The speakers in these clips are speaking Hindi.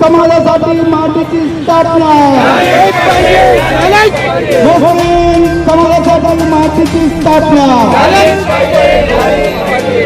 समाजासाठी मातीची स्थापना, मुस्लिम समाजासाठी मातीची स्थापना।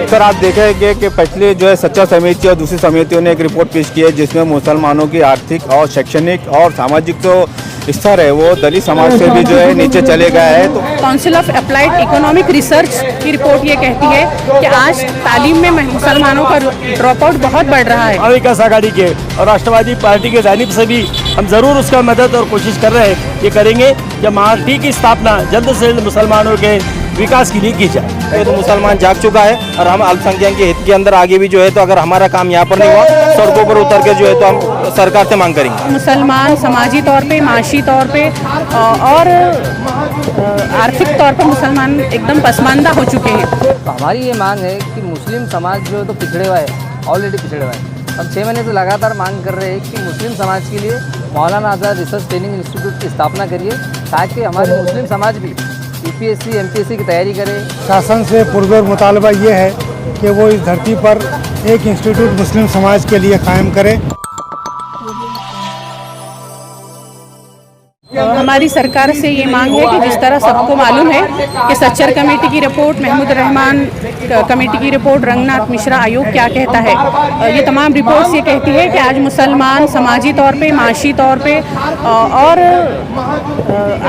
सर, आप देखेंगे कि पिछले जो है सच्चा समिति और दूसरी समितियों ने एक रिपोर्ट पेश की है जिसमें मुसलमानों की आर्थिक और शैक्षणिक और सामाजिक जो स्तर है वो दलित समाज से भी जो है नीचे चले गया है। तो council of applied economic research की रिपोर्ट ये कहती है कि आज तालीम में मुसलमानों का ड्रॉप आउट बहुत बढ़ रहा है। विकास आघाड़ी के और राष्ट्रवादी पार्टी के जानिब से भी हम जरूर उसका मदद और कोशिश कर रहे हैं, ये करेंगे कि माटी की स्थापना जल्द से जल्द मुसलमानों के विकास के लिए की जाए। तो मुसलमान जाग चुका है और हम अल्पसंख्यक के हित के अंदर आगे भी जो है तो अगर हमारा काम यहाँ पर नहीं हुआ सड़कों पर उतर के जो है तो हम सरकार से मांग करेंगे। मुसलमान समाजी तौर पे, माशी तौर पे और आर्थिक तौर पर मुसलमान एकदम पसमानदा हो चुके हैं। हमारी ये मांग है कि मुस्लिम समाज जो है तो पिछड़े हुआ है, ऑलरेडी पिछड़े हुआ है। हम 6 महीने से लगातार मांग कर रहे हैं कि मुस्लिम समाज के लिए मौलाना आज़ाद रिसर्च ट्रेनिंग इंस्टीट्यूट की स्थापना करिए ताकि हमारे मुस्लिम समाज भी यूपीएससी एमपीएससी की तैयारी करे। शासन से पुरजोर मुतालबा ये है कि वो इस धरती पर एक इंस्टीट्यूट मुस्लिम समाज के लिए कायम करे। हमारी सरकार से ये मांग है कि जिस तरह सबको मालूम है कि सच्चर कमेटी की रिपोर्ट, महमूद रहमान कमेटी की रिपोर्ट, रंगनाथ मिश्रा आयोग क्या कहता है, ये तमाम रिपोर्ट्स ये कहती है कि आज मुसलमान समाजी तौर पे, माशी तौर पे और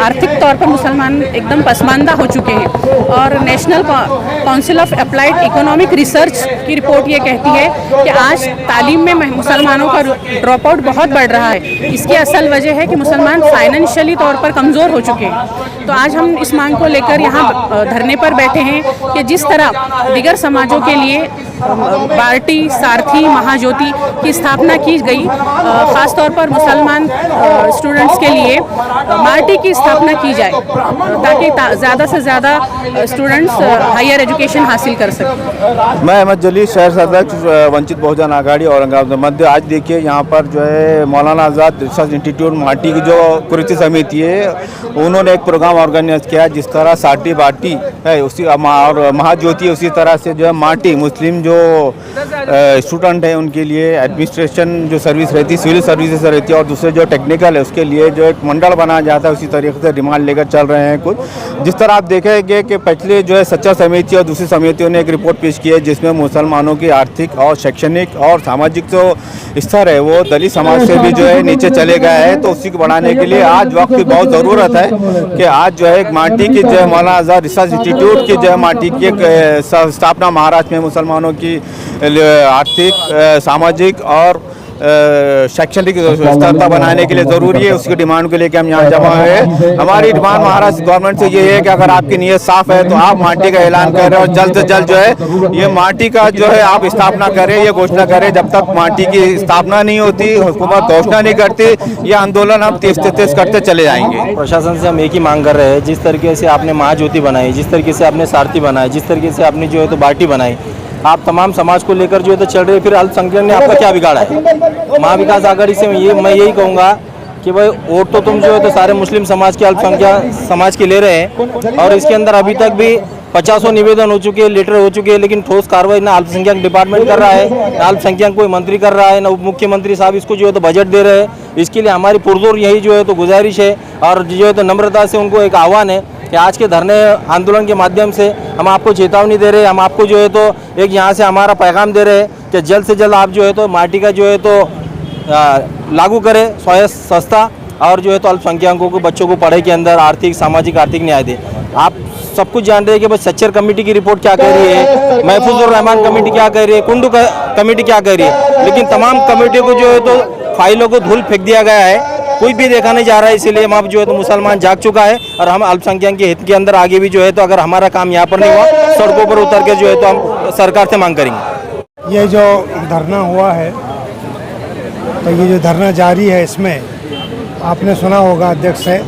आर्थिक तौर पर मुसलमान एकदम पसमानदा हो चुके हैं। और national council of applied economic research की रिपोर्ट ये कहती है कि आज तालीम में मुसलमानों का ड्रॉप आउट बहुत बढ़ रहा है। इसकी असल वजह है कि मुसलमान फाइनेंशियली तौर पर कमज़ोर हो चुके हैं। तो आज हम इस मांग को लेकर यहाँ धरने पर बैठे हैं कि जिस तरह दिगर समाजों के लिए बार्टी, सारथी, महाज्योति की स्थापना की गई, ख़ास तौर पर मुसलमान स्टूडेंट्स के लिए मार्टी की स्थापना की जाए ताकि ज़्यादा से ज़्यादा स्टूडेंट्स हायर एजुकेशन हासिल कर सकें। मैं अहमद जलील, शहर अध्यक्ष वंचित बहुजन आघाड़ी औरंगाबाद मध्य। आज देखिए यहाँ पर जो है मौलाना आज़ाद रिसर्च इंस्टीट्यूट माटी की जो कुर्ती समिति है उन्होंने एक प्रोग्राम ऑर्गेनाइज किया जिस तरह साटी बाटी है उसी और महाज्योति उसी तरह से जो है माटी मुस्लिम जो स्टूडेंट हैं उनके लिए एडमिनिस्ट्रेशन जो सर्विस रहती है, सिविल सर्विसेज रहती है और दूसरे जो टेक्निकल है उसके लिए जो एक मंडल बनाया जाता है, उसी तरीके से डिमांड लेकर चल रहे हैं कुछ। जिस तरह आप देखेंगे कि पिछले जो है सच्चा समिति और दूसरी समितियों ने एक रिपोर्ट पेश की है जिसमें मुसलमानों की आर्थिक और शैक्षणिक और सामाजिक जो स्तर है वो दलित समाज से भी जो है नीचे चले गया है। तो उसी को बढ़ाने के लिए आज वक्त की बहुत ज़रूरत है कि आज जो है माटी की जो है मौलाना आज़ाद रिसर्च इंस्टीट्यूट की जो है माटी की एक स्थापना महाराष्ट्र में मुसलमानों की आर्थिक, सामाजिक और शैक्षणिक स्थिरता बनाने के लिए ज़रूरी है। उसकी डिमांड को लेकर हम यहाँ जमा है। हमारी डिमांड महाराष्ट्र गवर्नमेंट से ये है कि अगर आपकी नीयत साफ है तो आप माटी का ऐलान करें और जल्द से जल्द जो है ये माटी का जो है आप स्थापना करें, ये घोषणा करें। जब तक माटी की स्थापना नहीं होती, हुकूमत घोषणा नहीं करती, ये आंदोलन हम तेज करते चले जाएंगे। प्रशासन से हम एक ही मांग कर रहे हैं, जिस तरीके से आपने महाज्योति बनाई, जिस तरीके से आपने सारथी बनाए, जिस तरीके से आपने जो है तो बाटी बनाई, आप तमाम समाज को लेकर जो है तो चल रहे, फिर अल्पसंख्यक ने आपका क्या बिगाड़ा है? महाविकास आघाड़ी से मैं यही कहूँगा कि भाई वोट तो तुम जो है तो सारे मुस्लिम समाज के, अल्पसंख्यक समाज के ले रहे हैं और इसके अंदर अभी तक भी 50 निवेदन हो चुके हैं, लेटर हो चुके हैं, लेकिन ठोस कार्रवाई ना अल्पसंख्यक डिपार्टमेंट कर रहा है, ना अल्पसंख्यक कोई मंत्री कर रहा है, ना उप मुख्यमंत्री साहब इसको जो है तो बजट दे रहे हैं। इसके लिए हमारी पुरजोर यही जो है तो गुजारिश है और जो है तो नम्रता से उनको एक आह्वान है कि आज के धरने आंदोलन के माध्यम से हम आपको चेतावनी दे रहे हैं, हम आपको जो है तो एक यहाँ से हमारा पैगाम दे रहे हैं कि जल्द से जल्द आप जो है तो माटी का जो है तो लागू करें, स्वायत्त संस्था और जो है तो अल्पसंख्यकों को, बच्चों को पढ़ाई के अंदर आर्थिक, सामाजिक आर्थिक न्याय दे। आप सब कुछ जान रहे हैं कि बस सच्चर कमेटी की रिपोर्ट क्या कह रही है, महफूजुर रहमान कमेटी क्या कह रही है, कुंडू कमेटी क्या कह रही है, लेकिन तमाम कमेटियों को जो है तो फाइलों को धूल फेंक दिया गया है, कोई भी देखा नहीं जा रहा है। इसीलिए हम अब जो है तो मुसलमान जाग चुका है और हम अल्पसंख्यक के हित के अंदर आगे भी जो है तो अगर हमारा काम यहाँ पर नहीं हुआ सड़कों पर उतर के जो है तो हम सरकार से मांग करेंगे। ये जो धरना हुआ है तो ये जो धरना जारी है, इसमें आपने सुना होगा अध्यक्ष से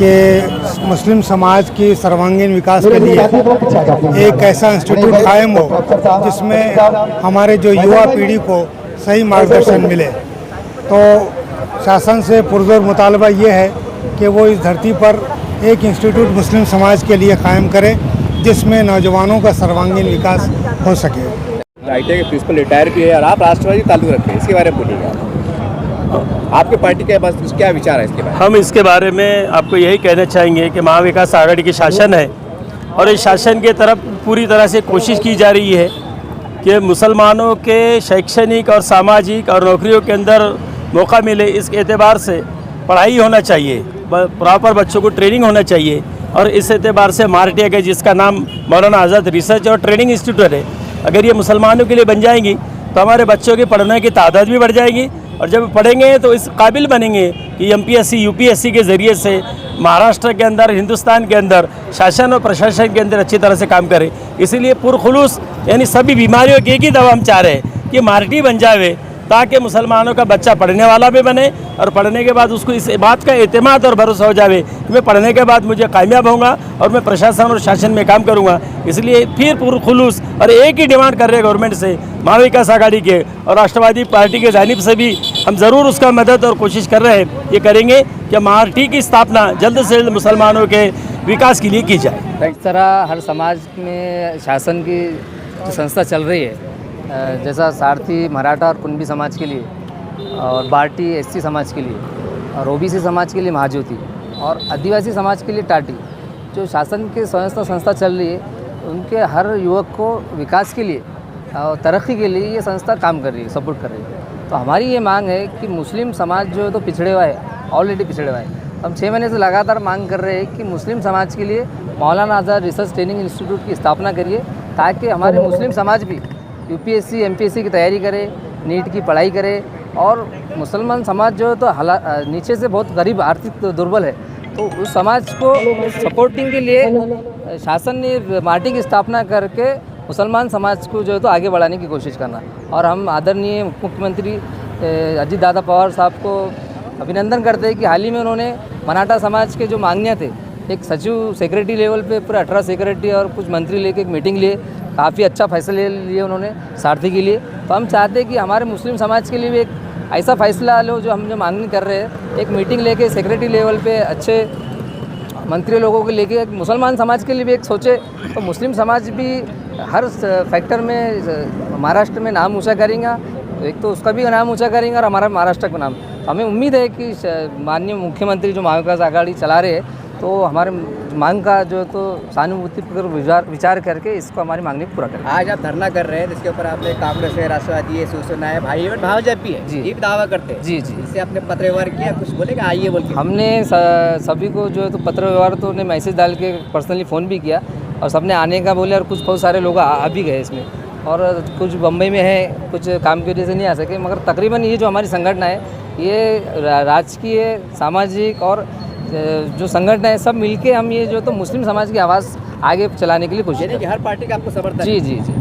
कि मुस्लिम समाज की सर्वांगीण विकास के लिए एक ऐसा इंस्टीट्यूट कायम हो जिसमें हमारे जो युवा पीढ़ी को सही मार्गदर्शन मिले। तो शासन से पुरजोर मुतालबा ये है कि वो इस धरती पर एक इंस्टीट्यूट मुस्लिम समाज के लिए कायम करे जिसमें नौजवानों का सर्वांगीण विकास हो सके। आईटीआई के प्रिंसिपल रिटायर भी है और आप राष्ट्रवादी ताल्लुक रखते हैं, इसके बारे में बोलिएगा। आपके पार्टी के पास क्या विचार है इसके बारे में? हम इसके बारे में आपको यही कहना चाहेंगे कि महाविकास आघाड़ी की शासन है और इस शासन के तरफ पूरी तरह से कोशिश की जा रही है कि मुसलमानों के शैक्षणिक और सामाजिक और नौकरियों के अंदर मौका मिले। इस एतबार से पढ़ाई होना चाहिए, प्रॉपर बच्चों को ट्रेनिंग होना चाहिए और इस एतबार से मारटिया के जिसका नाम मौलाना आज़ाद रिसर्च और ट्रेनिंग इंस्टीट्यूट है, अगर ये मुसलमानों के लिए बन जाएंगी तो हमारे बच्चों की पढ़ने की तादाद भी बढ़ जाएगी और जब पढ़ेंगे तो इस काबिल बनेंगे कि एमपीएससी यूपीएससी के ज़रिए से महाराष्ट्र के अंदर, हिंदुस्तान के अंदर शासन और प्रशासन के अंदर अच्छी तरह से काम करें। इसीलिए पुरखुलूस यानी सभी बीमारियों की एक ही दवा हम चाह रहे हैं कि मार्टी बन जावे ताकि मुसलमानों का बच्चा पढ़ने वाला भी बने और पढ़ने के बाद उसको इस बात का एतमाद और भरोसा हो जावे कि मैं पढ़ने के बाद मुझे कामयाब होऊंगा और मैं प्रशासन और शासन में काम करूंगा। इसलिए फिर पुरखुलूस और एक ही डिमांड कर रहे हैं गवर्नमेंट से, महाविकास आघाड़ी के और राष्ट्रवादी पार्टी के जानिब से भी हम ज़रूर उसका मदद और कोशिश कर रहे हैं। ये करेंगे कि मार्टी की स्थापना जल्द से जल्द मुसलमानों के विकास के लिए की जाए। इस तरह हर समाज में शासन की जो संस्था चल रही है, जैसा सारथी मराठा और कुणबी समाज के लिए और बार्टी एससी समाज के लिए और ओबीसी समाज के लिए महाज्योति और आदिवासी समाज के लिए टाटी, जो शासन की संस्था चल रही है उनके हर युवक को विकास के लिए और तरक्की के लिए ये संस्था काम कर रही है, सपोर्ट कर रही है। तो हमारी ये मांग है कि मुस्लिम समाज जो है तो पिछड़े हुआ है, ऑलरेडी पिछड़े हुआ है। हम 6 महीने से लगातार मांग कर रहे हैं कि मुस्लिम समाज के लिए मौलाना आज़ाद रिसर्च ट्रेनिंग इंस्टीट्यूट की स्थापना करिए ताकि हमारे मुस्लिम समाज भी यूपीएससी एमपीएससी की तैयारी करे, नीट की पढ़ाई करे और मुसलमान समाज जो है तो नीचे से बहुत गरीब, आर्थिक दुर्बल है, तो उस समाज को सपोर्टिंग के लिए शासन ने मार्टी की स्थापना करके मुसलमान समाज को जो है तो आगे बढ़ाने की कोशिश करना। और हम आदरणीय मुख्यमंत्री अजीत दादा पवार साहब को अभिनंदन करते हैं कि हाल ही में उन्होंने मराठा समाज के जो मांगनियाँ थे, एक सचिव सेक्रेटरी लेवल पे पूरा 18 सेक्रेटरी और कुछ मंत्री लेके एक मीटिंग लिए, काफ़ी अच्छा फैसले लिए उन्होंने सारथी के लिए। तो हम चाहते हैं कि हमारे मुस्लिम समाज के लिए भी एक ऐसा फैसला लो जो हम जो मांगनी कर रहे हैं, एक मीटिंग लेके सेक्रेटरी लेवल पे अच्छे मंत्री लोगों को लेके एक मुसलमान समाज के लिए भी एक सोचे, तो मुस्लिम समाज भी हर फैक्टर में महाराष्ट्र में नाम ऊँचा करेंगे। एक तो उसका भी नाम ऊँचा करेंगे और हमारा महाराष्ट्र का नाम। हमें उम्मीद है कि माननीय मुख्यमंत्री जो महाविकास आघाड़ी चला रहे हैं तो हमारे मांग का जो तो सहानुभूति पर विचार करके इसको हमारी मांगनी पूरा करें। आज आप धरना कर रहे हैं जिसके ऊपर आपने कांग्रेस है, राष्ट्रवादी है, शिवसेना है, भाई और भाजपा भी है, जी, ये भी दावा करते हैं। जी जी, इससे आपने पत्र व्यवहार किया, कुछ बोलेगा आइए बोल के? हमने सभी को जो है तो पत्र व्यवहार तो ने मैसेज डाल के पर्सनली फ़ोन भी किया और सबने आने का बोले और कुछ बहुत सारे लोग आ भी गए इसमें, और कुछ बम्बई में है, कुछ काम की वजह से नहीं आ सके, मगर तकरीबन ये जो हमारी संगठन है ये राजकीय, सामाजिक और जो संगठन है सब मिलके हम ये जो तो मुस्लिम समाज की आवाज़ आगे चलाने के लिए कोशिश करें। हर पार्टी का आपको समर्थन? जी जी जी।